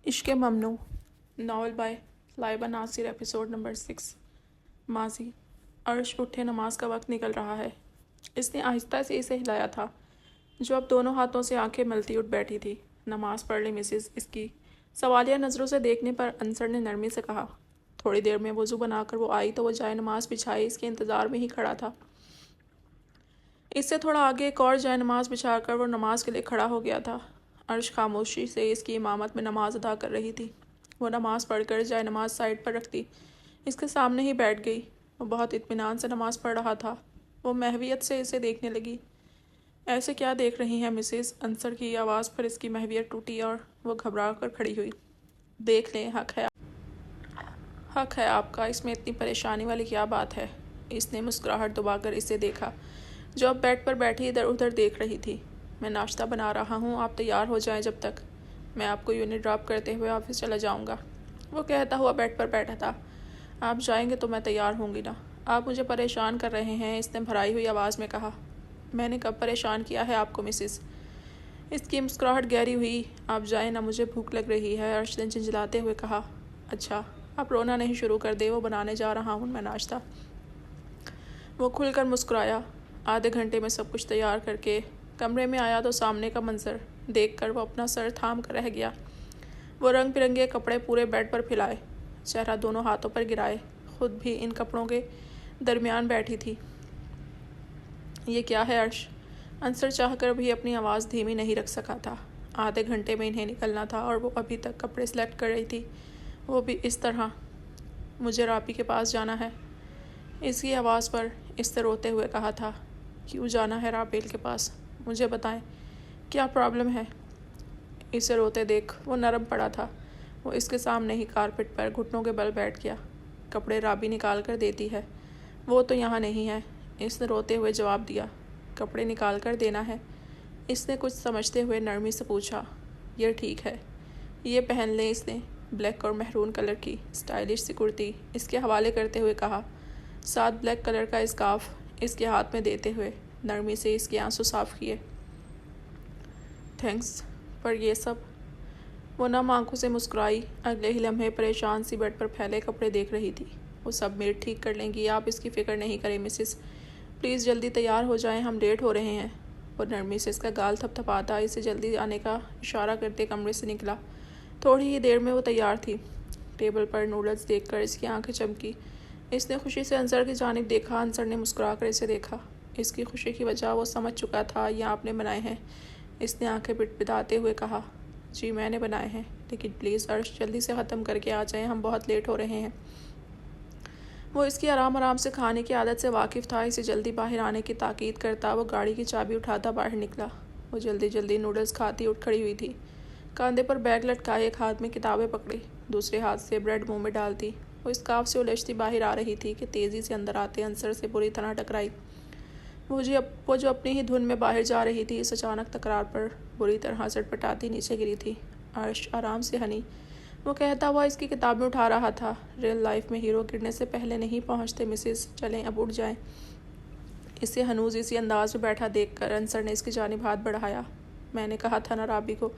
عشق ممنوع novel bye Laiba ناصر episode number 6 ماضی عرش اٹھے نماز کا وقت نکل رہا ہے۔ اس نے آہستہ سے اسے ہلایا تھا جو اب دونوں ہاتھوں سے آنکھیں ملتی اٹھ بیٹھی تھی۔ نماز پڑھ لی مسز۔ اس کی سوالیہ نظروں سے دیکھنے پر انصر نے نرمی سے کہا۔ تھوڑی دیر میں وضو بنا کر وہ آئی تو وہ جائے نماز بچھائے اس کے انتظار میں ہی کھڑا تھا۔ اس سے تھوڑا آگے ایک اور جائے نماز بچھا کر وہ نماز کے لیے کھڑا ہو گیا تھا۔ عرش خاموشی سے اس کی امامت میں نماز ادا کر رہی تھی۔ وہ نماز پڑھ کر جائے نماز سائڈ پر رکھتی اس کے سامنے ہی بیٹھ گئی۔ وہ بہت اطمینان سے نماز پڑھ رہا تھا۔ وہ محویت سے اسے دیکھنے لگی۔ ایسے کیا دیکھ رہی ہیں مسز؟ انصر کی آواز پر اس کی محویت ٹوٹی اور وہ گھبرا کر کھڑی ہوئی۔ دیکھ لیں، حق ہے آپ کا، اس میں اتنی پریشانی والی کیا بات ہے؟ اس نے مسکراہٹ دبا کر اسے دیکھا جو اب بیڈ پر بیٹھی ادھر ادھر دیکھ رہی تھی۔ میں ناشتہ بنا رہا ہوں، آپ تیار ہو جائیں جب تک میں آپ کو یونٹ ڈراپ کرتے ہوئے آفس چلا جاؤں گا۔ وہ کہتا ہوا بیڈ پر بیٹھا تھا۔ آپ جائیں گے تو میں تیار ہوں گی نا؟ آپ مجھے پریشان کر رہے ہیں، اس نے بھرائی ہوئی آواز میں کہا۔ میں نے کب پریشان کیا ہے آپ کو مسز؟ اس کی مسکراہٹ گہری ہوئی۔ آپ جائیں نا، مجھے بھوک لگ رہی ہے، عرش نے جھنجھلاتے ہوئے کہا۔ اچھا آپ رونا نہیں شروع کر دے، وہ بنانے جا رہا ہوں میں ناشتہ۔ وہ کھل کر مسکرایا۔ آدھے گھنٹے میں سب کچھ تیار کر کے کمرے میں آیا تو سامنے کا منظر دیکھ کر وہ اپنا سر تھام کر رہ گیا۔ وہ رنگ برنگے کپڑے پورے بیڈ پر پھیلائے، چہرہ دونوں ہاتھوں پر گرائے، خود بھی ان کپڑوں کے درمیان بیٹھی تھی۔ یہ کیا ہے عرش؟ انصر چاہ کر بھی اپنی آواز دھیمی نہیں رکھ سکا تھا۔ آدھے گھنٹے میں انہیں نکلنا تھا اور وہ ابھی تک کپڑے سلیکٹ کر رہی تھی، وہ بھی اس طرح۔ مجھے رابی کے پاس جانا ہے، اس کی آواز پر اس سے روتے ہوئے کہا تھا۔ کیوں جانا ہے رابیل کے پاس؟ مجھے بتائیں، کیا پرابلم ہے؟ اسے روتے دیکھ وہ نرم پڑا تھا۔ وہ اس کے سامنے ہی کارپٹ پر گھٹنوں کے بل بیٹھ گیا۔ کپڑے رابی نکال کر دیتی ہے، وہ تو یہاں نہیں ہے، اس نے روتے ہوئے جواب دیا۔ کپڑے نکال کر دینا ہے؟ اس نے کچھ سمجھتے ہوئے نرمی سے پوچھا۔ یہ ٹھیک ہے، یہ پہن لیں، اس نے بلیک اور میرون کلر کی اسٹائلش سی کرتی اس کے حوالے کرتے ہوئے کہا، ساتھ بلیک کلر کا اسکارف اس کے ہاتھ میں دیتے ہوئے نرمی سے اس کے آنسو صاف کیے۔ تھینکس، پر یہ سب؟ وہ نم آنکھوں سے مسکرائی۔ اگلے ہی لمحے پریشان سی بیڈ پر پھیلے کپڑے دیکھ رہی تھی۔ وہ سب میڈ ٹھیک کر لیں گی، آپ اس کی فکر نہیں کریں مسز۔ پلیز جلدی تیار ہو جائیں، ہم لیٹ ہو رہے ہیں۔ وہ نرمی سے اس کا گال تھپ تھپاتا اسے جلدی آنے کا اشارہ کرتے کمرے سے نکلا۔ تھوڑی ہی دیر میں وہ تیار تھی۔ ٹیبل پر نوڈلز دیکھ کر اس کی آنکھیں چمکی۔ اس نے خوشی سے انصر کی جانب دیکھا۔ انصر نے مسکرا کر اسے دیکھا۔ اس کی خوشی کی وجہ وہ سمجھ چکا تھا، یہ آپ نے بنائے ہیں۔ اس نے آنکھیں پٹپٹاتے ہوئے کہا، جی میں نے بنائے ہیں، لیکن پلیز عرش جلدی سے ختم کر کے آ جائیں، ہم بہت لیٹ ہو رہے ہیں۔ وہ اس کی آرام آرام سے کھانے کی عادت سے واقف تھا۔ اسے جلدی باہر آنے کی تاکید کرتا وہ گاڑی کی چابی اٹھاتا باہر نکلا۔ وہ جلدی جلدی نوڈلز کھاتی اٹھ کھڑی ہوئی تھی۔ کاندھے پر بیگ لٹکائے ایک ہاتھ میں کتابیں پکڑی، دوسرے ہاتھ سے بریڈ منہ میں ڈالتی وہ اسکارف سے الجھتی باہر آ رہی تھی کہ تیزی سے اندر آتے انصر سے بری طرح ٹکرائی۔ وہ جو اپنی ہی دھن میں باہر جا رہی تھی، اس اچانک تکرار پر بری طرح سٹپٹاتی نیچے گری تھی۔ عرش آرام سے ہنی، وہ کہتا ہوا اس کی کتابیں اٹھا رہا تھا۔ ریئل لائف میں ہیرو گرنے سے پہلے نہیں پہنچتے مسز، چلیں اب اٹھ جائیں۔ اسے ہنوز اسی انداز میں بیٹھا دیکھ کر انصر نے اس کی جانب ہاتھ بڑھایا۔ میں نے کہا تھا نا رابی کو،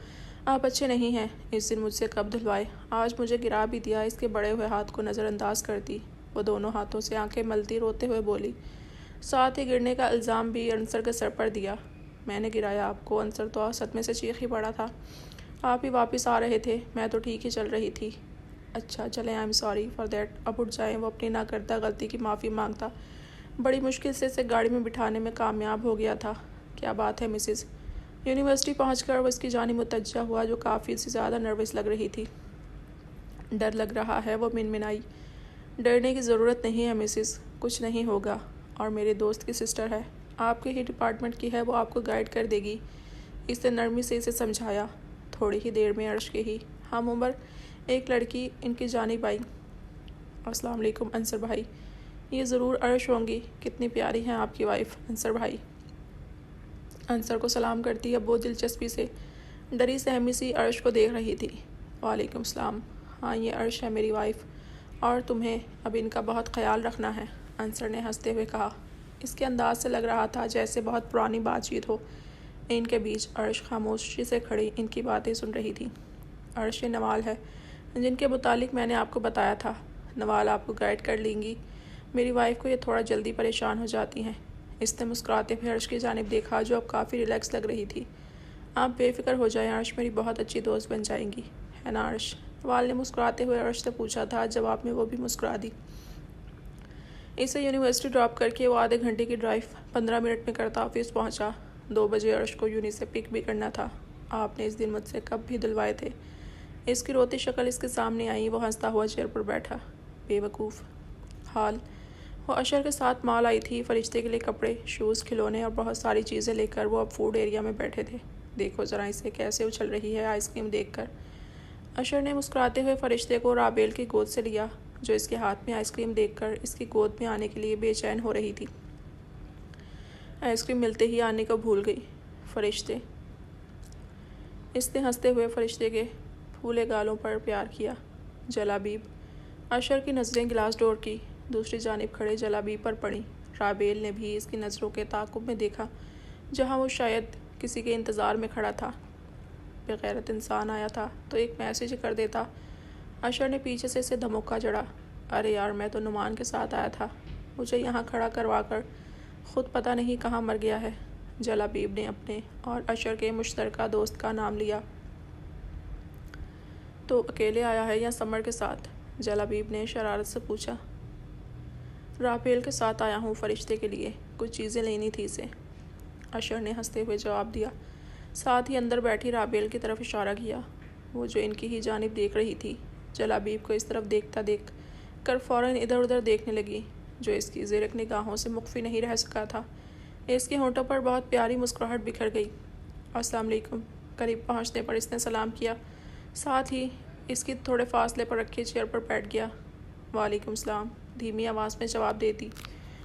آپ اچھے نہیں ہیں، اس دن مجھ سے کب دھلوائے، آج مجھے گرا بھی دیا۔ اس کے بڑے ہوئے ہاتھ کو نظر انداز کرتی وہ دونوں ہاتھوں سے آنکھیں ملتی روتے ہوئے بولی، ساتھ ہی گرنے کا الزام بھی انصر کے سر پر دیا۔ میں نے گرایا آپ کو؟ انصر تو صدمے سے چیخ ہی پڑا تھا۔ آپ ہی واپس آ رہے تھے، میں تو ٹھیک ہی چل رہی تھی۔ اچھا چلیں، I am sorry for that, اب اٹھ جائیں۔ وہ اپنی ناکردہ غلطی کی معافی مانگتا بڑی مشکل سے اسے گاڑی میں بٹھانے میں کامیاب ہو گیا تھا۔ کیا بات ہے مسز؟ یونیورسٹی پہنچ کر وہ اس کی جانب متوجہ ہوا جو کافی سے زیادہ نروس لگ رہی تھی۔ ڈر لگ رہا ہے، وہ منمنائی۔ ڈرنے کی ضرورت نہیں ہے مسز، کچھ نہیں ہوگا، اور میرے دوست کی سسٹر ہے، آپ کے ہی ڈپارٹمنٹ کی ہے، وہ آپ کو گائیڈ کر دے گی، اس نے نرمی سے اسے سمجھایا۔ تھوڑی ہی دیر میں عرش کے ہی ہم عمر ایک لڑکی ان کی جانب آئی۔ السلام علیکم انصر بھائی، یہ ضرور عرش ہوں گی، کتنی پیاری ہیں آپ کی وائف انصر بھائی۔ انصر کو سلام کرتی اب وہ دلچسپی سے ڈری سہمی سی عرش کو دیکھ رہی تھی۔ وعلیکم السلام، ہاں یہ عرش ہے میری وائف، اور تمہیں اب ان کا بہت خیال رکھنا ہے، انصر نے ہنستے ہوئے کہا۔ اس کے انداز سے لگ رہا تھا جیسے بہت پرانی بات چیت ہو ان کے بیچ۔ عرش خاموشی سے کھڑی ان کی باتیں سن رہی تھی۔ عرش نوال ہے جن کے متعلق میں نے آپ کو بتایا تھا۔ نوال آپ کو گائیڈ کر لیں گی۔ میری وائف کو یہ تھوڑا جلدی پریشان ہو جاتی ہیں۔ اس نے مسکراتے ہوئے عرش کی جانب دیکھا جو اب کافی ریلیکس لگ رہی تھی۔ آپ بے فکر ہو جائیں، عرش میری بہت اچھی دوست بن جائیں گی، ہے نا عرش؟ نوال نے مسکراتے ہوئے عرش سے پوچھا تھا۔ جواب میں وہ بھی مسکرا دی۔ اسے یونیورسٹی ڈراپ کر کے وہ آدھے گھنٹے کی ڈرائیو 15 منٹ میں کرتا آفس پہنچا۔ 2 بجے عرش کو یونی سے پک بھی کرنا تھا۔ آپ نے اس دن مجھ سے کب بھی دلوائے تھے۔ اس کی روتی شکل اس کے سامنے آئی۔ وہ ہنستا ہوا چیئر پر بیٹھا۔ بے وقوف حال۔ وہ اشر کے ساتھ مال آئی تھی۔ فرشتے کے لیے کپڑے، شوز، کھلونے اور بہت ساری چیزیں لے کر وہ اب فوڈ ایریا میں بیٹھے تھے۔ دیکھو ذرا اسے کیسے اچھل رہی ہے آئس کریم دیکھ کر۔ اشر نے مسکراتے ہوئے فرشتے کو رابیل کی گود سے لیا جو اس کے ہاتھ میں آئس کریم دیکھ کر اس کی گود میں آنے کے لیے بے چین ہو رہی تھی۔ آئس کریم ملتے ہی آنے کو بھول گئی۔ فرشتے، اس نے ہنستے ہوئے فرشتے کے پھولے گالوں پر پیار کیا۔ جلابیب۔ اشر کی نظریں گلاس ڈور کی دوسری جانب کھڑے جلابیب پر پڑیں۔ رابیل نے بھی اس کی نظروں کے تعاقب میں دیکھا جہاں وہ شاید کسی کے انتظار میں کھڑا تھا۔ بغیرت انسان آیا تھا تو ایک میسج کر دیتا۔ اشر نے پیچھے سے اسے دھمکا جڑا۔ ارے یار، میں تو نعمان کے ساتھ آیا تھا، مجھے یہاں کھڑا کروا کر خود پتہ نہیں کہاں مر گیا ہے۔ جلابیب نے اپنے اور اشر کے مشترکہ دوست کا نام لیا۔ تو اکیلے آیا ہے یا سمر کے ساتھ؟ جلابیب نے شرارت سے پوچھا۔ رابیل کے ساتھ آیا ہوں فرشتے کے لیے، کچھ چیزیں لینی تھی اسے، اشر نے ہنستے ہوئے جواب دیا۔ ساتھ ہی اندر بیٹھی رابیل کی طرف اشارہ کیا، وہ جو ان کی ہی جانب دیکھ رہی تھی۔ جلابیب کو اس طرف دیکھتا دیکھ کر فوراً ادھر ادھر دیکھنے لگی جو اس کی زرق نگاہوں سے مخفی نہیں رہ سکا تھا۔ اس کے ہونٹوں پر بہت پیاری مسکراہٹ بکھر گئی۔ السلام علیکم۔ قریب پہنچنے پر اس نے سلام کیا، ساتھ ہی اس کی تھوڑے فاصلے پر رکھے چیئر پر بیٹھ گیا۔ وعلیکم السلام، دھیمی آواز میں جواب دیتی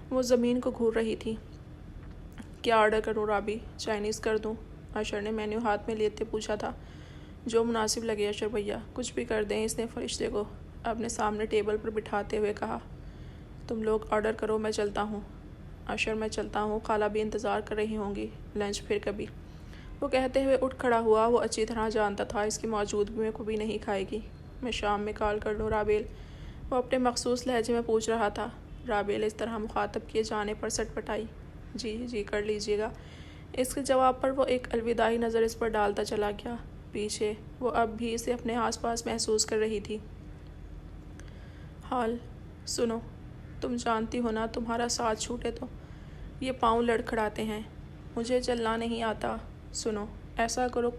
وہ زمین کو گھور رہی تھی۔ کیا آرڈر کروں رابی؟ چائنیز کر دوں؟ اشر نے مینیو ہاتھ میں لیتے پوچھا تھا۔ جو مناسب لگے اشر بھیا، کچھ بھی کر دیں، اس نے فرشتے کو اپنے سامنے ٹیبل پر بٹھاتے ہوئے کہا۔ تم لوگ آرڈر کرو، میں چلتا ہوں۔ اشر، میں چلتا ہوں، خالہ بھی انتظار کر رہی ہوں گی، لنچ پھر کبھی۔ وہ کہتے ہوئے اٹھ کھڑا ہوا۔ وہ اچھی طرح جانتا تھا اس کی موجودگی میں کبھی نہیں کھائے گی۔ میں شام میں کال کر لوں رابیل؟ وہ اپنے مخصوص لہجے میں پوچھ رہا تھا۔ رابیل اس طرح مخاطب کیے جانے پر سٹ پٹائی۔ جی کر لیجیے گا۔ اس کے جواب پر وہ ایک الوداعی نظر اس پر ڈالتا چلا گیا۔ پیچھے وہ اب بھی اسے اپنے آس پاس محسوس کر رہی تھی۔ حال سنو، تم جانتی ہو نا، تمہارا ساتھ چھوٹے تو یہ پاؤں لڑکھڑاتے ہیں۔ مجھے چلنا نہیں آتا۔ سنو، ایسا کرو،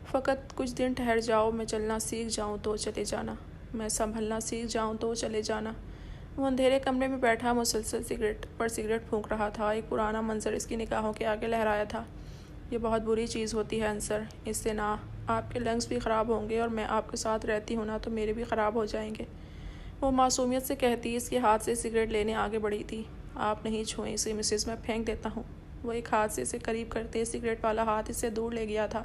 فقط کچھ دن ٹھہر جاؤ، میں چلنا سیکھ جاؤں تو چلے جانا، میں سنبھلنا سیکھ جاؤں تو چلے جانا۔ وہ اندھیرے کمرے میں بیٹھا مسلسل سگریٹ پر سگریٹ پھونک رہا تھا۔ ایک پرانا منظر اس کی نگاہوں کے آگے لہرایا تھا۔ یہ بہت بری چیز ہوتی ہے انصر، اس سے نہ آپ کے لنگس بھی خراب ہوں گے اور میں آپ کے ساتھ رہتی ہوں نا تو میرے بھی خراب ہو جائیں گے۔ وہ معصومیت سے کہتی اس کے ہاتھ سے سگریٹ لینے آگے بڑھی تھی۔ آپ نہیں چھوئیں اسے مسز، میں پھینک دیتا ہوں۔ وہ ایک ہاتھ سے اسے قریب کرتے سگریٹ والا ہاتھ اس سے دور لے گیا تھا۔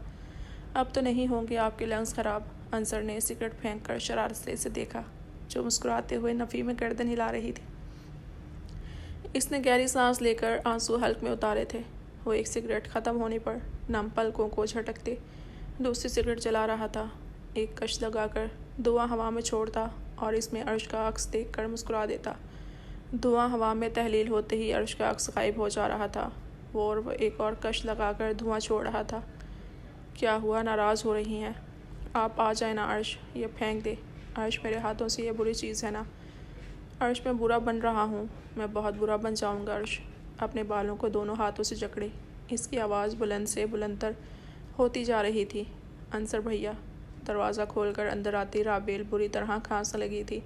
اب تو نہیں ہوں گے آپ کے لنگس خراب۔ انصر نے سگریٹ پھینک کر شرارت سے اسے دیکھا جو مسکراتے ہوئے نفی میں گردن ہلا رہی تھی۔ اس نے گہری سانس لے کر آنسو حلق میں اتارے تھے۔ وہ ایک سگریٹ ختم ہونے پر نم پلکوں کو جھٹکتے دوسری سگریٹ جلا رہا تھا۔ ایک کش لگا کر دھواں ہوا میں چھوڑتا اور اس میں عرش کا عکس دیکھ کر مسکرا دیتا۔ دھواں ہوا میں تحلیل ہوتے ہی عرش کا عکس غائب ہو جا رہا تھا۔ وہ ایک اور کش لگا کر دھواں چھوڑ رہا تھا۔ کیا ہوا، ناراض ہو رہی ہیں؟ آپ آ جائیں نا عرش، یہ پھینک دے۔ عرش، میرے ہاتھوں سے یہ بری چیز ہے نا۔ عرش، میں برا بن رہا ہوں، میں بہت برا بن جاؤں گا عرش۔ اپنے بالوں کو دونوں ہاتھوں سے جکڑے۔ اس کی آواز بلند سے بلندتر ہوتی جا رہی تھی۔ انصر بھیا۔ دروازہ کھول کر اندر آتی رابیل بری طرح کھانسنے لگی تھی۔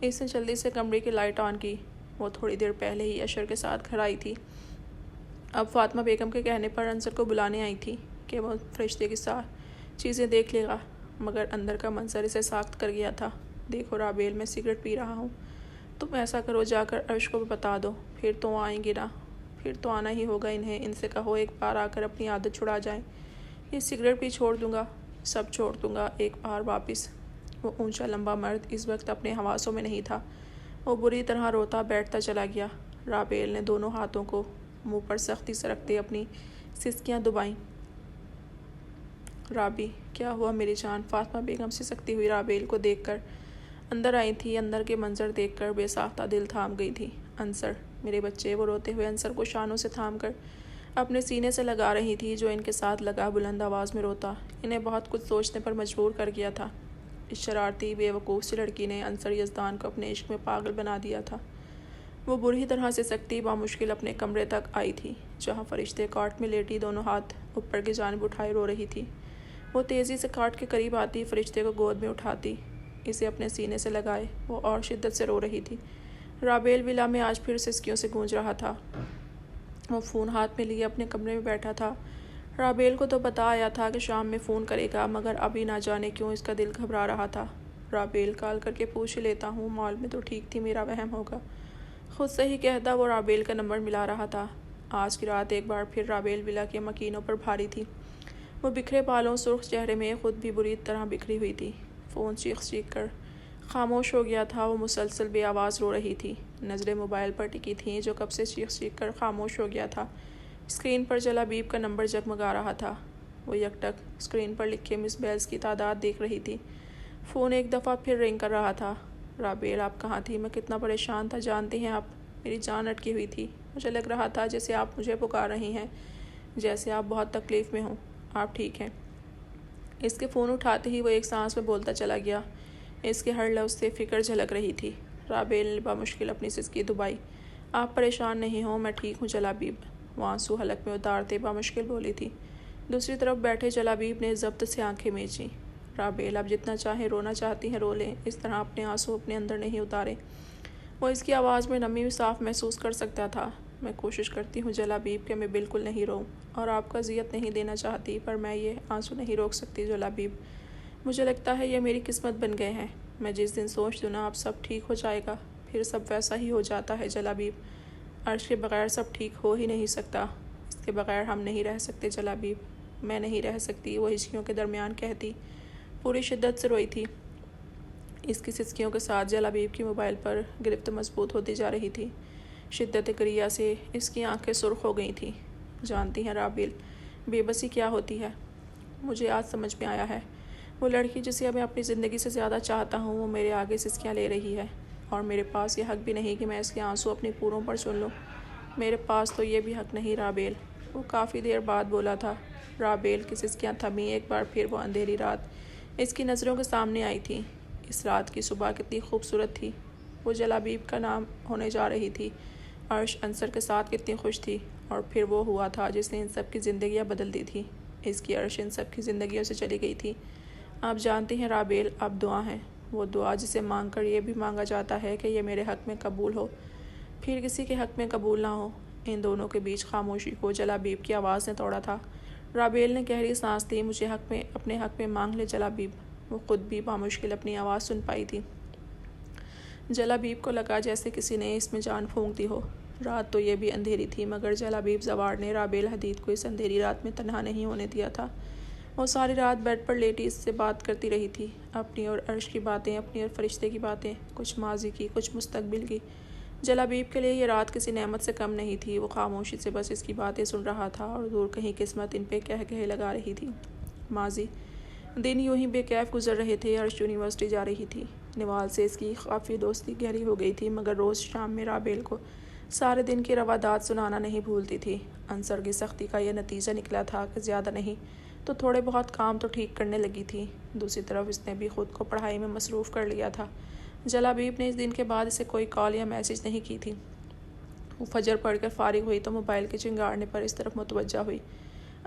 اس نے جلدی سے کمرے کی لائٹ آن کی۔ وہ تھوڑی دیر پہلے ہی اشر کے ساتھ گھر آئی تھی۔ اب فاطمہ بیگم کے کہنے پر انصر کو بلانے آئی تھی کہ وہ فرشتے کی چیزیں دیکھ لے گا، مگر اندر کا منظر اسے ساخت کر گیا تھا۔ دیکھو رابیل، میں سگریٹ پی رہا ہوں، تم ایسا کرو، جا کر عرش کو بھی بتا دو، پھر تو آئیں گے نا، پھر تو آنا ہی ہوگا انہیں۔ ان سے کہو ایک بار آ کر اپنی عادت چھڑا جائیں۔ یہ سگریٹ بھی چھوڑ دوں گا، سب چھوڑ دوں گا ایک بار واپس۔ وہ اونچا لمبا مرد اس وقت اپنے حواسوں میں نہیں تھا۔ وہ بری طرح روتا بیٹھتا چلا گیا۔ رابیل نے دونوں ہاتھوں کو منہ پر سختی سے رکھتے اپنی سسکیاں دبائیں۔ رابی، کیا ہوا میری جان؟ فاطمہ بیگم سسکتی ہوئی رابیل کو دیکھ کر اندر آئی تھی۔ اندر کے منظر دیکھ کر بے ساختہ دل تھام گئی تھی۔ انصر، میرے بچے، وہ روتے ہوئے انصر کو شانوں سے تھام کر اپنے سینے سے لگا رہی تھی جو ان کے ساتھ لگا بلند آواز میں روتا انہیں بہت کچھ سوچنے پر مجبور کر گیا تھا۔ اس شرارتی بے وقوف سی لڑکی نے انصر یزدان کو اپنے عشق میں پاگل بنا دیا تھا۔ وہ بری طرح سے سکتی بامشکل اپنے کمرے تک آئی تھی جہاں فرشتے کاٹ میں لیٹی دونوں ہاتھ اوپر کی جانب اٹھائے رو رہی تھی۔ وہ تیزی سے کاٹ کے قریب آتی، فرشتے کو گود میں اٹھاتی، اسے اپنے سینے سے لگائے۔ وہ اور شدت سے رو رہی تھی۔ رابیل ولا میں آج پھر سسکیوں سے گونج رہا تھا۔ وہ فون ہاتھ میں لیے اپنے کمرے میں بیٹھا تھا۔ رابیل کو تو پتہ آیا تھا کہ شام میں فون کرے گا، مگر ابھی نہ جانے کیوں اس کا دل گھبرا رہا تھا۔ رابیل، کال کر کے پوچھ لیتا ہوں، مال میں تو ٹھیک تھی، میرا وہم ہوگا۔ خود سے ہی کہتا وہ رابیل کا نمبر ملا رہا تھا۔ آج کی رات ایک بار پھر رابیل ولا کے مکینوں پر بھاری تھی۔ وہ بکھرے بالوں، سرخ چہرے میں خود بھی بری طرح بکھری ہوئی تھی۔ فون چیخ چیخ کر خاموش ہو گیا تھا۔ وہ مسلسل بے آواز رو رہی تھی۔ نظریں موبائل پر ٹکی تھیں جو کب سے چیخ چیخ کر خاموش ہو گیا تھا۔ اسکرین پر جلابیب کا نمبر جگمگا رہا تھا۔ وہ یک ٹک اسکرین پر لکھے مس بیلز کی تعداد دیکھ رہی تھی۔ فون ایک دفعہ پھر رنگ کر رہا تھا۔ رابیل، آپ کہاں تھی؟ میں کتنا پریشان تھا جانتی ہیں آپ؟ میری جان اٹکی ہوئی تھی۔ مجھے لگ رہا تھا جیسے آپ مجھے پکار رہی ہیں، جیسے آپ بہت تکلیف میں ہوں۔ آپ ٹھیک ہیں؟ اس کے فون اٹھاتے ہی وہ ایک سانس میں بولتا چلا گیا۔ اس کے ہر لفظ سے فکر جھلک رہی تھی۔ رابیل نے بامشکل اپنی سسکی دبائی۔ آپ پریشان نہیں ہوں، میں ٹھیک ہوں جلابیب، وہ آنسو حلق میں اتارتے بامشکل بولی تھی۔ دوسری طرف بیٹھے جلابیب نے ضبط سے آنکھیں میچیں۔ رابیل، آپ جتنا چاہیں رونا چاہتی ہیں رو لیں، اس طرح اپنے آنسو اپنے اندر نہیں اتارے۔ وہ اس کی آواز میں نمی بھی صاف محسوس کر سکتا تھا۔ میں کوشش کرتی ہوں جلابیب کہ میں بالکل نہیں روؤں اور آپ کو اذیت نہیں دینا چاہتی، پر میں یہ آنسو نہیں روک سکتی جلابیب۔ مجھے لگتا ہے یہ میری قسمت بن گئے ہیں۔ میں جس دن سوچ دوں نا اب سب ٹھیک ہو جائے گا، پھر سب ویسا ہی ہو جاتا ہے جلابیب۔ عرش کے بغیر سب ٹھیک ہو ہی نہیں سکتا، اس کے بغیر ہم نہیں رہ سکتے جلابیب، میں نہیں رہ سکتی، وہ ہچکیوں کے درمیان کہتی، پوری شدت سے روئی تھی۔ اس کی سسکیوں کے ساتھ جلابیب کی موبائل پر گرفت مضبوط ہوتی جا رہی تھی۔ شدت کریا سے اس کی آنکھیں سرخ ہو گئی تھیں۔ جانتی ہیں رابیل، بے بسی کیا ہوتی ہے؟ مجھے آج سمجھ میں آیا ہے۔ وہ لڑکی جسے میں اپنی زندگی سے زیادہ چاہتا ہوں، وہ میرے آگے سسکیاں لے رہی ہے، اور میرے پاس یہ حق بھی نہیں کہ میں اس کے آنسو اپنی پوروں پر سن لوں۔ میرے پاس تو یہ بھی حق نہیں رابیل، وہ کافی دیر بعد بولا تھا۔ رابیل کی سسکیاں تھمیں۔ ایک بار پھر وہ اندھیری رات اس کی نظروں کے سامنے آئی تھی۔ اس رات کی صبح کتنی خوبصورت تھی، وہ جلابیب کا نام ہونے جا رہی تھی۔ عرش انصر کے ساتھ کتنی خوش تھی، اور پھر وہ ہوا تھا جس نے ان سب کی زندگیاں بدل دی تھی۔ اس کی عرش ان سب کی زندگیوں سے چلی گئی تھی۔ آپ جانتی ہیں رابیل، اب دعا ہے، وہ دعا جسے مانگ کر یہ بھی مانگا جاتا ہے کہ یہ میرے حق میں قبول ہو، پھر کسی کے حق میں قبول نہ ہو۔ ان دونوں کے بیچ خاموشی کو جلابیب کی آواز نے توڑا تھا۔ رابیل نے گہری سانس لی۔ مجھے اپنے حق میں مانگ لے جلابیب، وہ خود بھی بامشکل اپنی آواز سن پائی تھی۔ جلابیب کو لگا جیسے کسی نے اس میں جان پھونک دی ہو۔ رات تو یہ بھی اندھیری تھی، مگر جلابیب زوار نے رابیل حدید کو اس اندھیری رات میں تنہا نہیں ہونے دیا تھا۔ وہ ساری رات بیڈ پر لیٹی اس سے بات کرتی رہی تھی، اپنی اور عرش کی باتیں، اپنی اور فرشتے کی باتیں، کچھ ماضی کی، کچھ مستقبل کی۔ جلابیب کے لیے یہ رات کسی نعمت سے کم نہیں تھی۔ وہ خاموشی سے بس اس کی باتیں سن رہا تھا، اور دور کہیں قسمت ان پہ کہے لگا رہی تھی۔ ماضی دن یوں ہی بے کیف گزر رہے تھے۔ عرش یونیورسٹی جا رہی تھی۔ نوال سے اس کی کافی دوستی گہری ہو گئی تھی، مگر روز شام میں رابیل کو سارے دن کی روادات سنانا نہیں بھولتی تھی۔ انصر کی سختی کا یہ نتیجہ نکلا تھا کہ زیادہ نہیں تو تھوڑے بہت کام تو ٹھیک کرنے لگی تھی۔ دوسری طرف اس نے بھی خود کو پڑھائی میں مصروف کر لیا تھا۔ جلابیب نے اس دن کے بعد اسے کوئی کال یا میسج نہیں کی تھی۔ وہ فجر پڑھ کر فارغ ہوئی تو موبائل کے چنگاڑنے پر اس طرف متوجہ ہوئی۔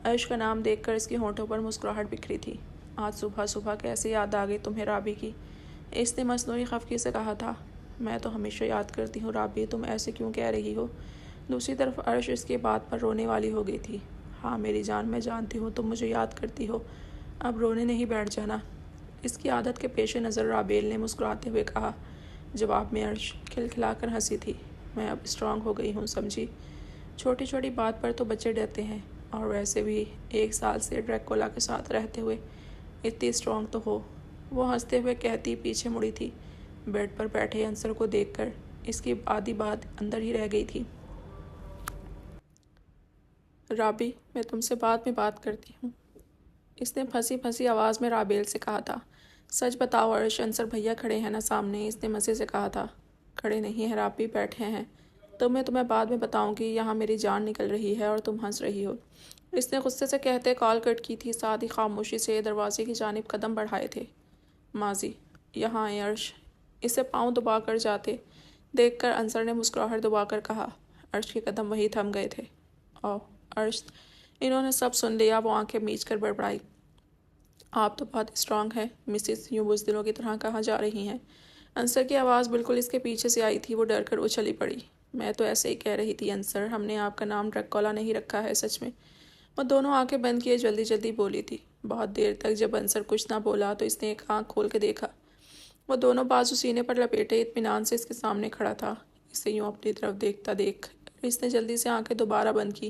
عرش کا نام دیکھ کر اس کی ہونٹوں پر مسکراہٹ بکھری تھی۔ آج صبح صبح کیسے یاد آ گئی تمہیں رابی کی؟ اس نے مصنوعی خفگی سے کہا تھا۔ میں تو ہمیشہ یاد کرتی ہوں رابی، تم ایسے کیوں کہہ رہی ہو؟ دوسری طرف عرش اس کے بات پر رونے والی ہو گئی تھی۔ ہاں میری جان، میں جانتی ہوں تم مجھے یاد کرتی ہو، اب رونے نہیں بیٹھ جانا۔ اس کی عادت کے پیش نظر رابیل نے مسکراتے ہوئے کہا۔ جواب میں عرش کھلکھلا کر ہنسی تھی۔ میں اب اسٹرانگ ہو گئی ہوں، سمجھی؟ چھوٹی چھوٹی بات پر تو بچے ڈرتے ہیں، اور ویسے بھی 1 سال سے ڈریکولا کے ساتھ رہتے ہوئے اتنی اسٹرانگ تو ہو، وہ ہنستے ہوئے کہتی پیچھے مڑی تھی۔ بیڈ پر بیٹھے انصر کو دیکھ کر اس کی آدھی بات اندر ہی رہ گئی تھی۔ رابی، میں تم سے بعد میں بات کرتی ہوں۔ اس نے پھنسی پھنسی آواز میں رابیل سے کہا تھا۔ سچ بتاؤ عرش، انصر بھیا کھڑے ہیں نا سامنے، اس نے مزے سے کہا تھا۔ کھڑے نہیں ہیں رابی، بیٹھے ہیں۔ تمہیں بعد میں بتاؤں گی، یہاں میری جان نکل رہی ہے اور تم ہنس رہی ہو۔ اس نے غصے سے کہتے کال کٹ کی تھی، ساتھ ہی خاموشی سے دروازے کی جانب قدم بڑھائے تھے۔ ماضی، یہاں آئے عرش، اسے پاؤں دبا کر جاتے دیکھ کر انصر نے مسکراہٹ دبا کر کہا۔ عرش کے قدم وہی تھم گئے تھے۔ اوہ عرش، انہوں نے سب سن لیا، وہ آنکھیں میچ کر بڑبڑائی۔ آپ تو بہت اسٹرانگ ہیں مسز، یوں بزدلوں کی طرح کہاں جا رہی ہیں؟ انصر کی آواز بالکل اس کے پیچھے سے آئی تھی، وہ ڈر کر اچھلی پڑی۔ میں تو ایسے ہی کہہ رہی تھی انصر، ہم نے آپ کا نام ڈرکولا نہیں رکھا ہے سچ میں۔ وہ دونوں آنکھیں بند کیے جلدی جلدی بولی تھی۔ بہت دیر تک جب انصر کچھ نہ بولا تو اس نے ایک آنکھ کھول کے دیکھا۔ وہ دونوں بازو سینے پر لپیٹے اطمینان سے اس کے سامنے کھڑا تھا، اسے یوں اپنی طرف دیکھتا دیکھ اس نے جلدی سے آنکھیں دوبارہ بند کی۔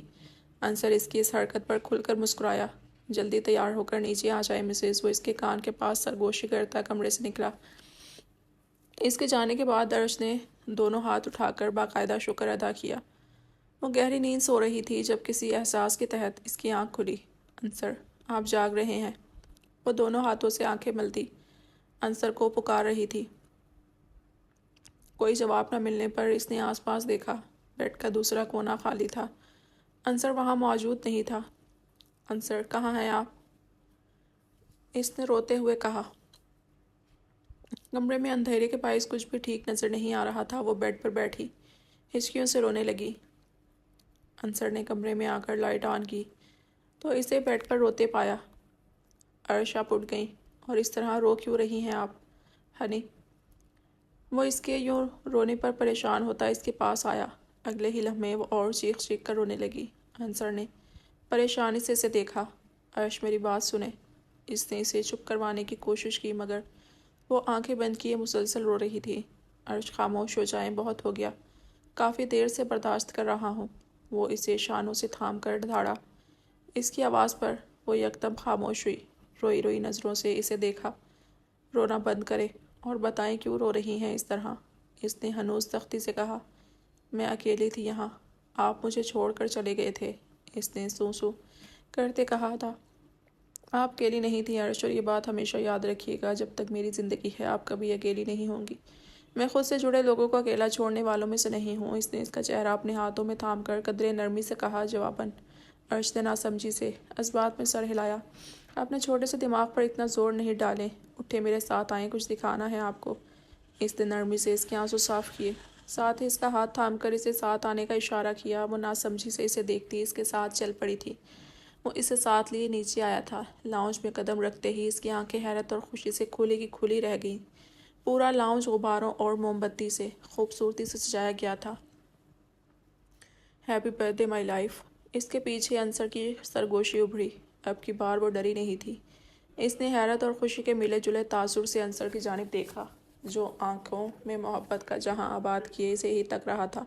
انصر اس کی اس حرکت پر کھل کر مسکرایا۔ جلدی تیار ہو کر نیچے آ جائے مسز، وہ اس کے کان کے پاس سرگوشی کرتا کمرے سے نکلا۔ اس کے جانے کے بعد عرش نے دونوں ہاتھ اٹھا کر باقاعدہ شکر ادا کیا۔ وہ گہری نیند سو رہی تھی جب کسی احساس کے تحت اس کی آنکھ کھلی۔ انصر، آپ جاگ رہے ہیں؟ وہ دونوں ہاتھوں سے آنکھیں ملتی انصر کو پکار رہی تھی۔ کوئی جواب نہ ملنے پر اس نے آس پاس دیکھا۔ بیڈ کا دوسرا کونا خالی تھا، انصر وہاں موجود نہیں تھا۔ انصر، کہاں ہیں آپ؟ اس نے روتے ہوئے کہا۔ کمرے میں اندھیرے کے باعث کچھ بھی ٹھیک نظر نہیں آ رہا تھا۔ وہ بیڈ پر بیٹھی ہچکیوں سے رونے لگی۔ انصر نے کمرے میں آ کر لائٹ آن کی تو اسے بیڈ پر روتے پایا۔ عرش، آپ اٹھ گئیں، اور اس طرح رو کیوں رہی ہیں آپ؟ ہنی، وہ اس کے یوں رونے پر پریشان ہوتا اس کے پاس آیا۔ اگلے ہی لمحے وہ اور چیخ چیخ کر رونے لگی۔ انصر نے پریشانی سے اسے دیکھا۔ عرش، میری بات سنیں۔ اس نے اسے چپ کروانے کی کوشش کی مگر وہ آنکھیں بند کیے مسلسل رو رہی تھی۔ عرش، خاموش ہو جائیں، بہت ہو گیا، کافی دیر سے برداشت کر رہا ہوں۔ وہ اسے شانوں سے تھام کر دھاڑا۔ اس کی آواز پر وہ یکدم خاموش ہوئی، روئی روئی نظروں سے اسے دیکھا۔ رونا بند کرے اور بتائیں کیوں رو رہی ہیں اس طرح؟ اس نے ہنوز سختی سے کہا۔ میں اکیلی تھی یہاں، آپ مجھے چھوڑ کر چلے گئے تھے، اس نے سو سو کرتے کہا تھا۔ آپ اکیلی نہیں تھی عرش، اور یہ بات ہمیشہ یاد رکھیے گا، جب تک میری زندگی ہے آپ کبھی اکیلی نہیں ہوں گی۔ میں خود سے جڑے لوگوں کو اکیلا چھوڑنے والوں میں سے نہیں ہوں۔ اس نے اس کا چہرہ اپنے ہاتھوں میں تھام کر قدرے نرمی سے کہا جواباً۔ عرش نے ناسمجھی سے اس بات میں سر ہلایا۔ اپنے چھوٹے سے دماغ پر اتنا زور نہیں ڈالیں، اٹھے میرے ساتھ آئیں، کچھ دکھانا ہے آپ کو۔ اس نے نرمی سے اس کے آنسو صاف کیے، ساتھ ہی اس کا ہاتھ تھام کر اسے ساتھ آنے کا اشارہ کیا۔ وہ ناسمجھی سے اسے دیکھتی اس کے ساتھ چل پڑی تھی۔ وہ اسے ساتھ لیے نیچے آیا تھا۔ لاؤنج میں قدم رکھتے ہی اس کی آنکھیں حیرت اور خوشی سے کھلی کی کھلی رہ گئیں۔ پورا لاؤنج غباروں اور موم بتی سے خوبصورتی سے سجایا گیا تھا۔ Happy birthday my life, اس کے پیچھے انصر کی سرگوشی ابھری۔ اب کی بار وہ ڈری نہیں تھی۔ اس نے حیرت اور خوشی کے ملے جلے تاثر سے انصر کی جانب دیکھا، جو آنکھوں میں محبت کا جہاں آباد کیے سے ہی تک رہا تھا۔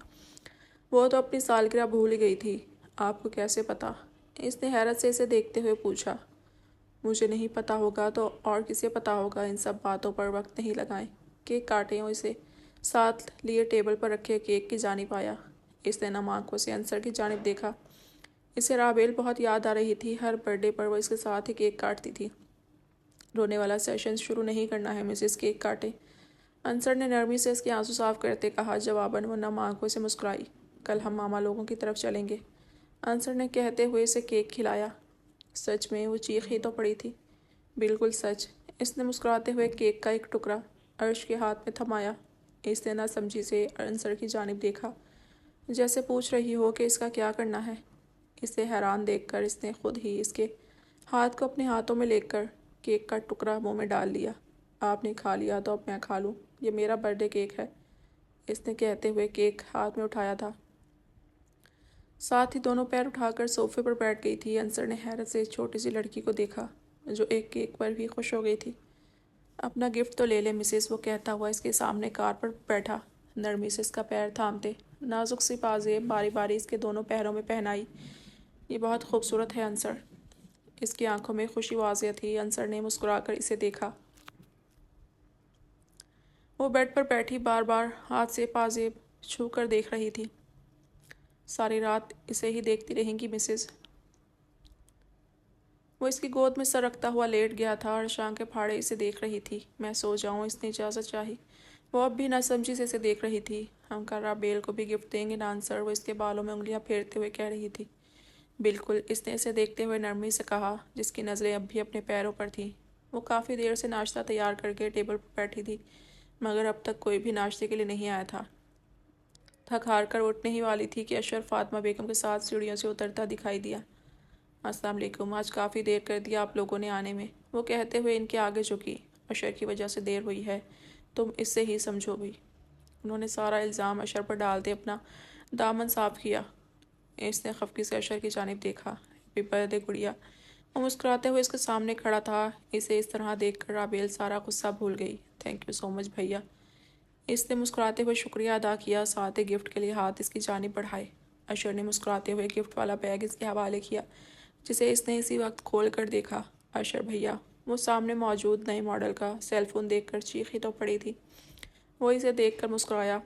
وہ تو اپنی سالگرہ بھول ہی گئی تھی۔ آپ کو کیسے پتا؟ اس نے حیرت سے اسے دیکھتے ہوئے پوچھا۔ مجھے نہیں پتا ہوگا تو اور کسے پتا ہوگا؟ ان سب باتوں پر وقت نہیں لگائیں، کیک کاٹیں۔ اور اسے ساتھ لیے ٹیبل پر رکھے کیک کی جانب آیا۔ اس نے نم آنکھوں سے انصر کی جانب دیکھا۔ اسے رابیل بہت یاد آ رہی تھی، ہر برتھ ڈے پر وہ اس کے ساتھ ہی کیک کاٹتی تھی۔ رونے والا سیشن شروع نہیں کرنا ہے مسز، کیک کاٹیں۔ انصر نے نرمی سے اس کے آنسو صاف کرتے کہا جواباً۔ وہ نم آنکھوں سے مسکرائی۔ کل ہم ماما لوگوں کی طرف چلیں گے، انصر نے کہتے ہوئے اسے کیک کھلایا۔ سچ میں؟ وہ چیخ ہی تو پڑی تھی۔ بالکل سچ، اس نے مسکراتے ہوئے کیک کا ایک ٹکڑا عرش کے ہاتھ میں تھمایا۔ اس نے نہ سمجھی سے انصر کی جانب دیکھا، جیسے پوچھ رہی ہو کہ اس کا کیا کرنا ہے۔ اسے حیران دیکھ کر اس نے خود ہی اس کے ہاتھ کو اپنے ہاتھوں میں لے کر کیک کا ٹکڑا منہ میں ڈال لیا۔ آپ نے کھا لیا تو اب میں کھا لوں، یہ میرا برتھ ڈے کیک ہے، اس نے کہتے ہوئے کیک ہاتھ میں اٹھایا تھا۔ ساتھ ہی دونوں پیر اٹھا کر صوفے پر بیٹھ گئی تھی۔ انصر نے حیرت سے اس چھوٹی سی لڑکی کو دیکھا جو ایک کیک پر بھی خوش ہو گئی تھی۔ اپنا گفٹ تو لے لے مسز، وہ کہتا ہوا اس کے سامنے کار پر بیٹھا، نرمی سے اس کا پیر تھامتے نازک سی پازیب باری باری اس کے دونوں پیروں میں پہنائی۔ یہ بہت خوبصورت ہے انصر، اس کی آنکھوں میں خوشی واضح تھی۔ انصر نے مسکرا کر اسے دیکھا۔ وہ بیڈ پر بیٹھی بار بار ہاتھ سے پازیب چھو کر دیکھ رہی تھی۔ ساری رات اسے ہی دیکھتی رہیں گی مسز؟ وہ اس کی گود میں سر رکھتا ہوا لیٹ گیا تھا اور آنکھیں پھاڑے اسے دیکھ رہی تھی۔ میں سو جاؤں، اس نے اجازت چاہی۔ وہ اب بھی نہ سمجھی سے اسے دیکھ رہی تھی۔ ہم کل رابیل کو بھی گفٹ دیں گے ڈانسر، وہ اس کے بالوں میں انگلیاں پھیرتے ہوئے کہہ رہی تھی۔ بالکل، اس نے اسے دیکھتے ہوئے نرمی سے کہا، جس کی نظریں اب بھی اپنے پیروں پر تھیں۔ وہ کافی دیر سے ناشتہ تیار کر کے ٹیبل پر بیٹھی تھی، مگر اب تک کوئی بھی ناشتے کے لیے نہیں آیا تھا۔ تھک ہار کر اٹھنے ہی والی تھی کہ اشر فاطمہ بیگم کے ساتھ سیڑھیوں سے اترتا دکھائی دیا۔ السلام علیکم، آج کافی دیر کر دیا آپ لوگوں نے آنے میں، وہ کہتے ہوئے ان کے آگے جھکی۔ اشر کی وجہ سے دیر ہوئی ہے، تم اس سے ہی سمجھو بھی۔ انہوں نے سارا الزام اشر پر ڈالتے اپنا دامن صاف کیا۔ اس نے خفگی سے اشر کی جانب دیکھا۔ ہیپی برتھ ڈے گڑیا۔ وہ مسکراتے ہوئے اس کے سامنے کھڑا تھا۔ اسے اس طرح دیکھ کر رابیل سارا غصہ بھول گئی۔ تھینک یو سو مچ بھیا۔ اس نے مسکراتے ہوئے شکریہ ادا کیا، ساتھ ہی گفٹ کے لیے ہاتھ اس کی جانب بڑھائے۔ اشر نے مسکراتے ہوئے گفٹ والا بیگ اس کے حوالے کیا، جسے اس نے اسی وقت کھول کر دیکھا۔ اشر بھیا، وہ سامنے موجود نئے ماڈل کا سیل فون دیکھ کر چیخی تو پڑی تھی۔ وہ اسے دیکھ کر مسکرایا۔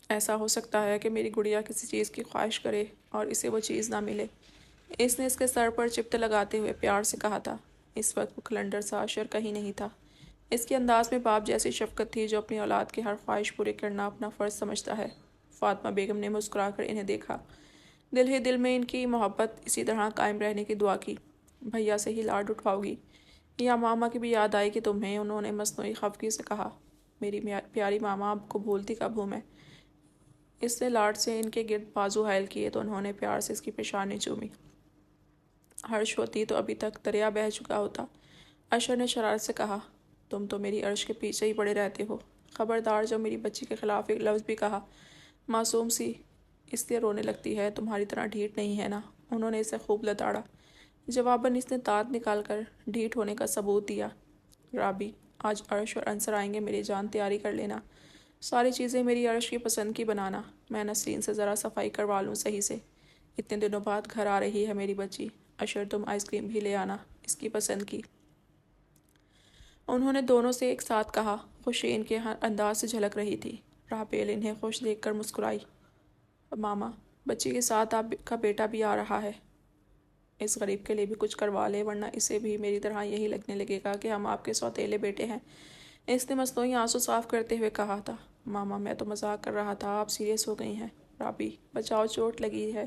ایسا ہو سکتا ہے کہ میری گڑیا کسی چیز کی خواہش کرے اور اسے وہ چیز نہ ملے، اس نے اس کے سر پر چپٹ لگاتے ہوئے پیار سے کہا تھا۔ اس وقت وہ کلنڈر سا اشر کہیں نہیں تھا۔ اس کے انداز میں باپ جیسی شفقت تھی جو اپنی اولاد کی ہر خواہش پوری کرنا اپنا فرض سمجھتا ہے۔ فاطمہ بیگم نے مسکرا کر انہیں دیکھا، دل ہی دل میں ان کی محبت اسی طرح قائم رہنے کی دعا کی۔ بھیا سے ہی لاڈ اٹھواؤ گی؟ یا ماما کی بھی یاد آئی کہ تمہیں؟ انہوں نے مصنوعی خفگی سے کہا۔ میری پیاری ماما، آپ کو بھولتی کب ہوں میں؟ اس نے لاڈ سے ان کے گرد بازو حائل کیے تو انہوں نے پیار سے اس کی پیشانی چومی۔ عرش ہوتی تو ابھی تک دریا بہہ چکا ہوتا، اشر نے شرارت سے کہا۔ تم تو میری عرش کے پیچھے ہی پڑے رہتے ہو، خبردار جب میری بچی کے خلاف ایک لفظ بھی کہا۔ معصوم سی اس لیے رونے لگتی ہے، تمہاری طرح ڈھیٹ نہیں ہے نا؟ انہوں نے اسے خوب لتاڑا۔ جواباً اس نے دانت نکال کر ڈھیٹ ہونے کا ثبوت دیا۔ رابی، آج عرش اور انصر آئیں گے میری جان، تیاری کر لینا، ساری چیزیں میری عرش کی پسند کی بنانا۔ میں نسرین سے ذرا صفائی کروا لوں صحیح سے، اتنے دنوں بعد گھر آ رہی ہے میری بچی۔ اشر، تم آئس کریم بھی لے آنا، اس کی پسند کی۔ انہوں نے دونوں سے ایک ساتھ کہا۔ خوشی ان کے ہر انداز سے جھلک رہی تھی۔ رابیل انہیں خوش دیکھ کر مسکرائی۔ ماما، بچی کے ساتھ آپ کا بیٹا بھی آ رہا ہے، اس غریب کے لیے بھی کچھ کروا لے، ورنہ اسے بھی میری طرح یہی لگنے لگے گا کہ ہم آپ کے سوتیلے بیٹے ہیں، اس نے مصنوعی آنسو صاف کرتے ہوئے کہا تھا۔ ماما، میں تو مذاق کر رہا تھا، آپ سیریس ہو گئی ہیں۔ رابی، بچاؤ، چوٹ لگی ہے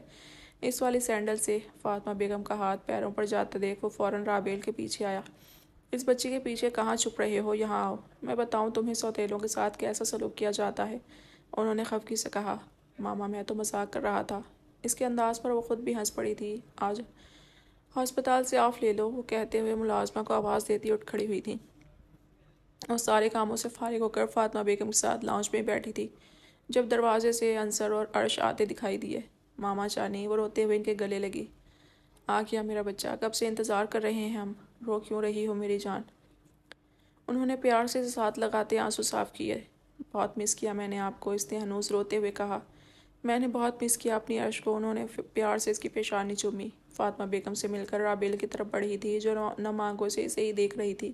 اس والی سینڈل سے۔ فاطمہ بیگم کا ہاتھ پیروں پر جاتا دیکھ وہ فوراً رابیل کے پیچھے آیا۔ اس بچی کے پیچھے کہاں چھپ رہے ہو، یہاں آؤ، میں بتاؤں تمہیں سوتیلوں کے ساتھ کیسا سلوک کیا جاتا ہے، انہوں نے خفگی سے کہا۔ ماما، میں تو مذاق کر رہا تھا۔ اس کے انداز پر وہ خود بھی ہنس پڑی تھی۔ آج ہسپتال سے آف لے لو، وہ کہتے ہوئے ملازمہ کو آواز دیتی اٹھ کھڑی ہوئی تھی۔ وہ سارے کاموں سے فارغ ہو کر فاطمہ بیگم کے ساتھ لاؤنج میں بیٹھی تھی جب دروازے سے انصر اور عرش آتے دکھائی دیے۔ ماما جانی، وہ روتے ہوئے ان کے گلے لگی۔ آ گیا میرا بچہ، کب سے انتظار کر رہے ہیں ہم، رو کیوں رہی ہو میری جان؟ انہوں نے پیار سے ساتھ لگاتے آنسو صاف کیے۔ بہت مس کیا میں نے آپ کو، اس نے ہنوز روتے ہوئے کہا۔ میں نے بہت مس کیا اپنی عرش کو، انہوں نے پیار سے اس کی پیشانی چومی۔ فاطمہ بیگم سے مل کر رابیل کی طرف بڑھی تھی جو نم آنکھوں سے اسے ہی دیکھ رہی تھی۔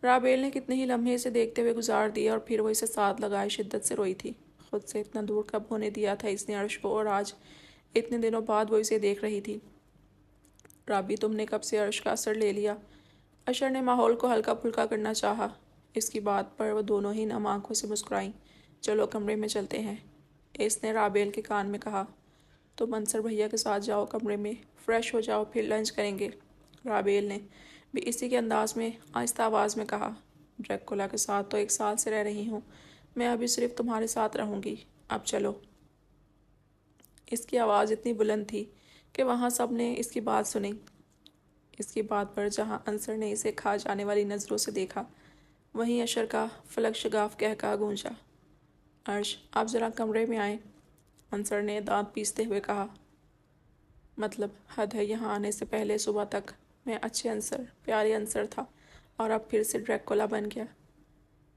رابیل نے کتنے ہی لمحے اسے دیکھتے ہوئے گزار دیے اور پھر وہ اسے ساتھ لگائے شدت سے روئی تھی۔ خود سے اتنا دور کب ہونے دیا تھا اس نے عرش کو، اور آج اتنے دنوں بعد وہ اسے دیکھ رہی تھی۔ رابی، تم نے کب سے عرش کا اثر لے لیا؟ اشر نے ماحول کو ہلکا پھلکا کرنا چاہا۔ اس کی بات پر وہ دونوں ہی نم آنکھوں سے مسکرائیں۔ چلو کمرے میں چلتے ہیں، اس نے رابیل کے کان میں کہا۔ تم انصر بھیا کے ساتھ جاؤ کمرے میں، فریش ہو جاؤ، پھر لنچ کریں گے، رابیل نے بھی اسی کے انداز میں آہستہ آواز میں کہا۔ ڈریکولا کے ساتھ تو 1 سال سے رہ رہی ہوں، میں ابھی صرف تمہارے ساتھ رہوں گی، اب چلو۔ اس کی آواز اتنی بلند تھی کہ وہاں سب نے اس کی بات سنی۔ اس کی بات پر جہاں انصر نے اسے کھا جانے والی نظروں سے دیکھا، وہیں اشر کا فلک شگاف قہقہا گونجا۔ عرش، آپ ذرا کمرے میں آئیں، انصر نے دانت پیستے ہوئے کہا۔ مطلب حد ہے، یہاں آنے سے پہلے صبح تک میں اچھے انصر، پیارے انصر تھا، اور اب پھر سے ڈریکولا بن گیا۔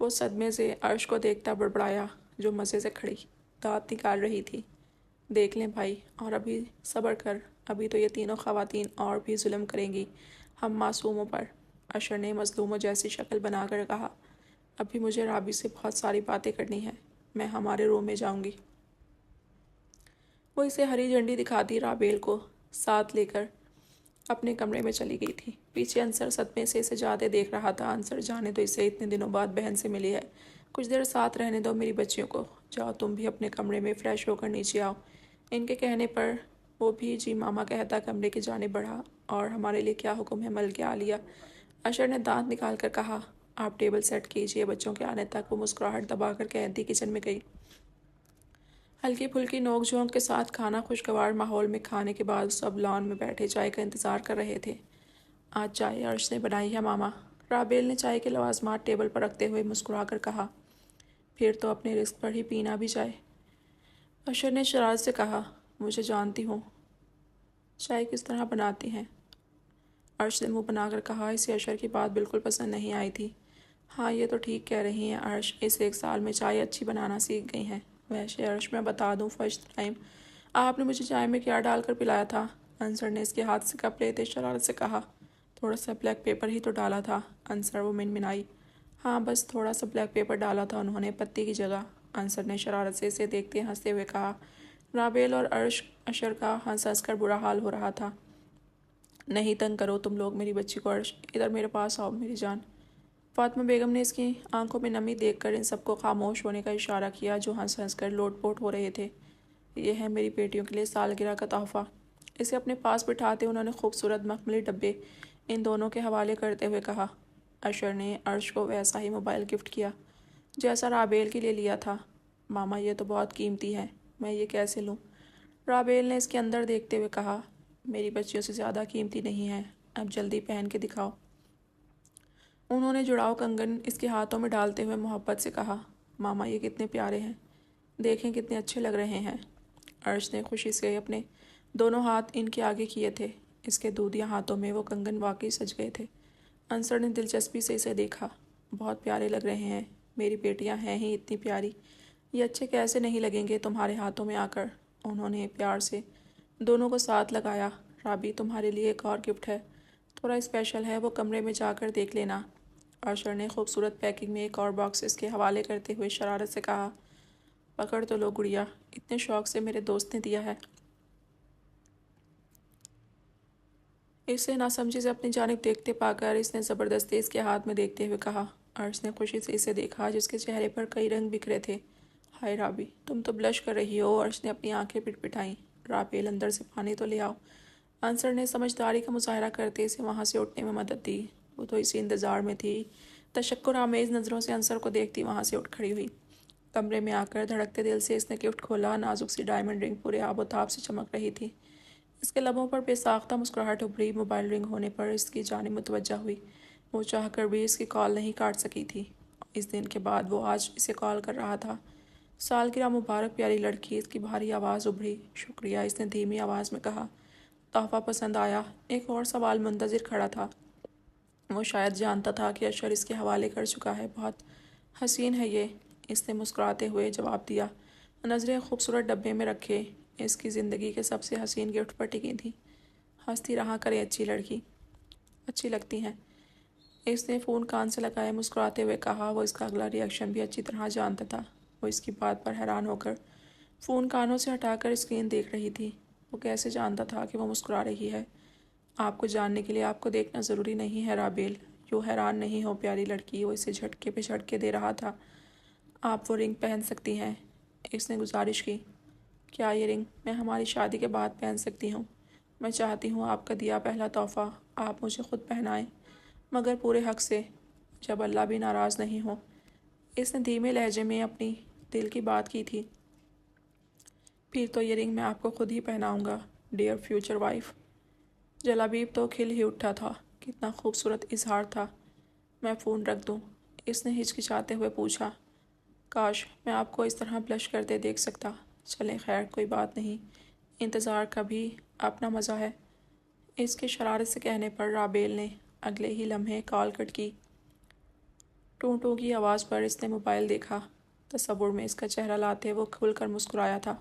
وہ صدمے سے عرش کو دیکھتا بڑبڑایا جو مزے سے کھڑی دانت نکال رہی تھی۔ دیکھ لیں بھائی، اور ابھی صبر کر، ابھی تو یہ تینوں خواتین اور بھی ظلم کریں گی ہم معصوموں پر، اشر نے مظلوموں جیسی شکل بنا کر کہا۔ ابھی مجھے رابی سے بہت ساری باتیں کرنی ہیں، میں ہمارے روم میں جاؤں گی۔ وہ اسے ہری جھنڈی دکھاتی رابیل کو ساتھ لے کر اپنے کمرے میں چلی گئی تھی۔ پیچھے انصر صدمے سے اسے جاتے دیکھ رہا تھا۔ انصر جانے تو اسے اتنے دنوں بعد بہن سے ملی ہے، کچھ دیر ساتھ رہنے دو میری بچیوں کو۔ جاؤ تم بھی اپنے کمرے میں فریش ہو کر نیچے آؤ۔ ان کے کہنے پر وہ بھی جی ماما کہتا کمرے کی جانب بڑھا۔ اور ہمارے لیے کیا حکم ہے ملکہ عالیہ؟ اشر نے دانت نکال کر کہا۔ آپ ٹیبل سیٹ کیجئے بچوں کے آنے تک۔ وہ مسکراہٹ دبا کر قیدی کچن میں گئی۔ ہلکی پھلکی نوک جھونک کے ساتھ کھانا خوشگوار ماحول میں کھانے کے بعد سب لان میں بیٹھے چائے کا انتظار کر رہے تھے۔ آج چائے عرش نے بنائی ہے ماما، رابیل نے چائے کے لوازمات ٹیبل پر رکھتے ہوئے مسکرا کر کہا۔ پھر تو اپنے رزق پر ہی پینا بھی جائے۔ اشر نے شرارت سے کہا۔ مجھے جانتی ہوں چائے کس طرح بناتی ہیں؟ عرش نے منہ بنا کر کہا۔ اسے اشر کی بات بالکل پسند نہیں آئی تھی۔ ہاں یہ تو ٹھیک کہہ رہی ہیں عرش، اس 1 سال میں چائے اچھی بنانا سیکھ گئی ہیں۔ ویسے عرش میں بتا دوں فرسٹ ٹائم آپ نے مجھے چائے میں کیا ڈال کر پلایا تھا؟ انصر نے اس کے ہاتھ سے کپ لیتے شرارت سے کہا۔ تھوڑا سا بلیک پیپر ہی تو ڈالا تھا انصر، وہ منمنائی۔ ہاں بس تھوڑا سا بلیک پیپر ڈالا تھا انہوں نے، پتی کی جگہ، انصر نے شرارت سے اسے دیکھتے ہنستے ہوئے کہا۔ رابیل اور عرش اشر کا ہنس ہنس کر برا حال ہو رہا تھا۔ نہیں تنگ کرو تم لوگ میری بچی کو عرش، ادھر میرے پاس آؤ میری جان۔ فاطمہ بیگم نے اس کی آنکھوں میں نمی دیکھ کر ان سب کو خاموش ہونے کا اشارہ کیا جو ہنس ہنس کر لوٹ پوٹ ہو رہے تھے۔ یہ ہے میری بیٹیوں کے لیے سالگرہ کا تحفہ۔ اسے اپنے پاس بٹھاتے انہوں نے خوبصورت مخملی ڈبے ان دونوں کے حوالے کرتے ہوئے کہا۔ اشر نے عرش کو ویسا ہی موبائل گفٹ کیا جیسا رابیل کے لیے لیا تھا۔ ماما یہ تو بہت قیمتی ہے، میں یہ کیسے لوں؟ رابیل نے اس کے اندر دیکھتے ہوئے کہا۔ میری بچیوں سے زیادہ قیمتی نہیں ہے، اب جلدی پہن کے دکھاؤ۔ انہوں نے جڑاؤ کنگن اس کے ہاتھوں میں ڈالتے ہوئے محبت سے کہا۔ ماما یہ کتنے پیارے ہیں، دیکھیں کتنے اچھے لگ رہے ہیں۔ عرش نے خوشی سے اپنے دونوں ہاتھ ان کے آگے کیے تھے۔ اس کے دودھیا ہاتھوں میں وہ کنگن واقعی سج گئے تھے۔ انصر نے دلچسپی سے اسے دیکھا۔ بہت پیارے لگ رہے ہیں، میری بیٹیاں ہیں ہی اتنی پیاری، یہ اچھے کیسے نہیں لگیں گے تمہارے ہاتھوں میں آ کر؟ انہوں نے پیار سے دونوں کو ساتھ لگایا۔ رابی تمہارے لیے ایک اور گفٹ ہے، تھوڑا اسپیشل ہے، وہ کمرے میں جا کر دیکھ لینا۔ اشر نے خوبصورت پیکنگ میں ایک اور باکس اس کے حوالے کرتے ہوئے شرارت سے کہا۔ پکڑ تو لو گڑیا، اتنے شوق سے میرے دوست نے دیا ہے۔ اسے ناسمجھی سے اپنی جانب دیکھتے پا کر اس نے زبردستی اس کے ہاتھ میں دیکھتے ہوئے کہا۔ عرش نے خوشی سے اسے دیکھا جس کے چہرے پر کئی رنگ بکھرے تھے۔ ہائے رابی تم تو بلش کر رہی ہو۔ عرش نے اپنی آنکھیں پٹ پٹائیں۔ رابیل اندر سے پانی تو لے آؤ۔ انصر نے سمجھداری کا مظاہرہ کرتے اسے وہاں سے اٹھنے میں مدد دی۔ وہ تو اسی انتظار میں تھی، تشکر آمیز نظروں سے انصر کو دیکھتی وہاں سے اٹھ کھڑی ہوئی۔ کمرے میں آ کر دھڑکتے دل سے اس نے گفٹ کھولا۔ نازک سی ڈائمنڈ رنگ پورے آب و تاب سے چمک رہی تھی۔ اس کے لبوں پر بے ساختہ مسکراہٹ ابھری۔ موبائل رنگ ہونے پر اس کی جانب متوجہ ہوئی۔ وہ چاہ کر بھی اس کی کال نہیں کاٹ سکی تھی۔ اس دن کے بعد وہ آج اسے کال کر رہا تھا۔ سالگرہ مبارک پیاری لڑکی، اس کی بھاری آواز ابھری۔ شکریہ، اس نے دھیمی آواز میں کہا۔ تحفہ پسند آیا؟ ایک اور سوال منتظر کھڑا تھا۔ وہ شاید جانتا تھا کہ اشر اس کے حوالے کر چکا ہے۔ بہت حسین ہے یہ، اس نے مسکراتے ہوئے جواب دیا۔ نظریں خوبصورت ڈبے میں رکھے اس کی زندگی کے سب سے حسین گفٹ پر ٹکی تھیں۔ ہنستی رہا کرے اچھی لڑکی، اچھی لگتی ہیں۔ اس نے فون کان سے لگائے مسکراتے ہوئے کہا۔ وہ اس کا اگلا ری ایکشن بھی اچھی طرح جانتا تھا۔ وہ اس کی بات پر حیران ہو کر فون کانوں سے ہٹا کر اسکرین دیکھ رہی تھی۔ وہ کیسے جانتا تھا کہ وہ مسکرا رہی ہے؟ آپ کو جاننے کے لیے آپ کو دیکھنا ضروری نہیں ہے رابیل، یوں حیران نہیں ہو پیاری لڑکی۔ وہ اسے جھٹکے پہ جھٹکے دے رہا تھا۔ آپ وہ رنگ پہن سکتی ہیں، اس نے گزارش کی۔ کیا یہ رنگ میں ہماری شادی کے بعد پہن سکتی ہوں؟ میں چاہتی ہوں آپ کا دیا پہلا تحفہ آپ مجھے خود پہنائیں، مگر پورے حق سے، جب اللہ بھی ناراض نہیں ہو۔ اس نے دھیمے لہجے میں اپنی دل کی بات کی تھی۔ پھر تو یہ رنگ میں آپ کو خود ہی پہناؤں گا ڈیئر فیوچر وائف۔ جلابیب تو کھل ہی اٹھا تھا۔ کتنا خوبصورت اظہار تھا۔ میں فون رکھ دوں؟ اس نے ہچکچاتے ہوئے پوچھا۔ کاش میں آپ کو اس طرح بلش کرتے دیکھ سکتا۔ چلیں خیر کوئی بات نہیں، انتظار کا بھی اپنا مزہ ہے۔ اس کے شرارت سے کہنے پر رابیل نے اگلے ہی لمحے کال کٹ کی۔ ٹوں ٹوں کی آواز پر اس نے موبائل دیکھا۔ تصور میں اس کا چہرہ لاتے وہ کھل کر مسکرایا تھا۔